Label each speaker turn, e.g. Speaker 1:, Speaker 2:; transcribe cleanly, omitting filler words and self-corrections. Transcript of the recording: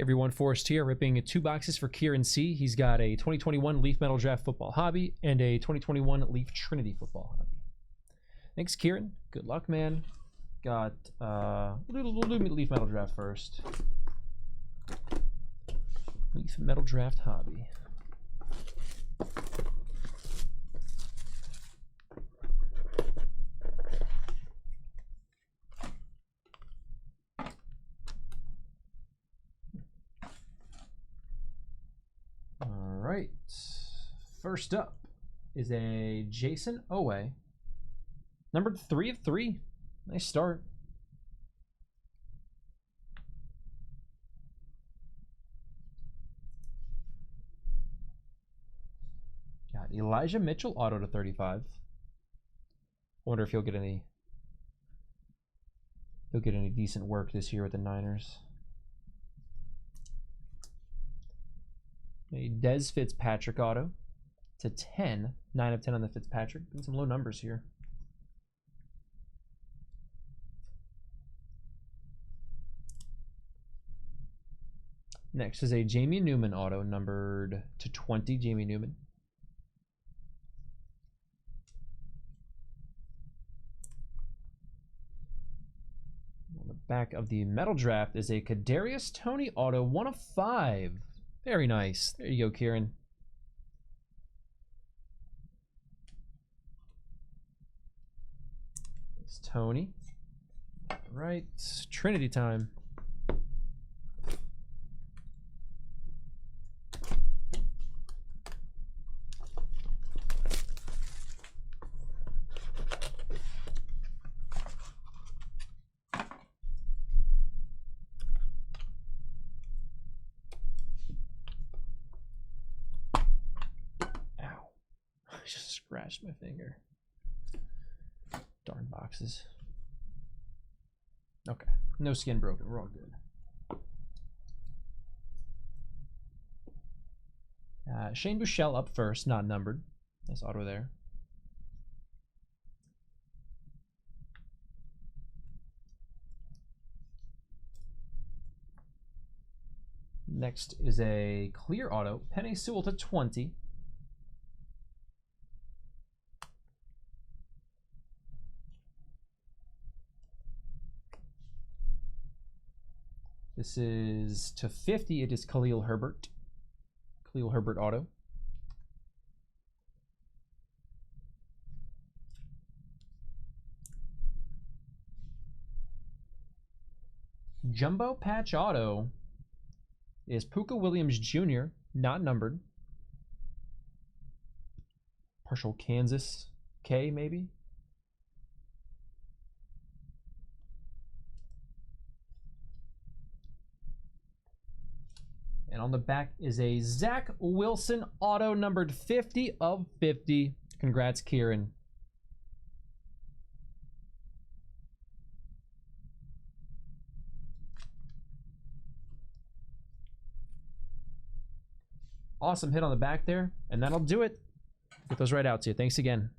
Speaker 1: everyone, Forrest here, ripping 2 boxes for Kyran C. He's got a 2021 Leaf Metal Draft Football Hobby and a 2021 Leaf Trinity Football Hobby. Thanks, Kyran. Good luck, man. Got, we'll do Leaf Metal Draft first. Leaf Metal Draft Hobby. Alright, first up is a Jason Owe, numbered 3 of 3. Nice start. Got Elijah Mitchell auto to 35. I wonder if he'll get any decent work this year with the Niners. A Dez Fitzpatrick auto to 10. 9 of 10 on the Fitzpatrick. Getting some low numbers here. Next is a Jamie Newman auto, numbered to 20. Jamie Newman. On the back of the Metal Draft is a Kadarius Toney auto, 1 of 5. Very nice. There you go, Kyran. It's Tony. All right, Trinity time. Just scratched my finger. Darn boxes. Okay, no skin broken. We're all good. Shane Buechele up first, not numbered. Nice auto there. Next is a clear auto, Penei Sewell to 20. This is to 50. It is Khalil Herbert. Khalil Herbert auto. Jumbo patch auto is Puka Williams Jr., not numbered. Partial Kansas K, maybe. And on the back is a Zach Wilson auto, numbered 50 of 50. Congrats, Kyran. Awesome hit on the back there. And that'll do it. Get those right out to you. Thanks again.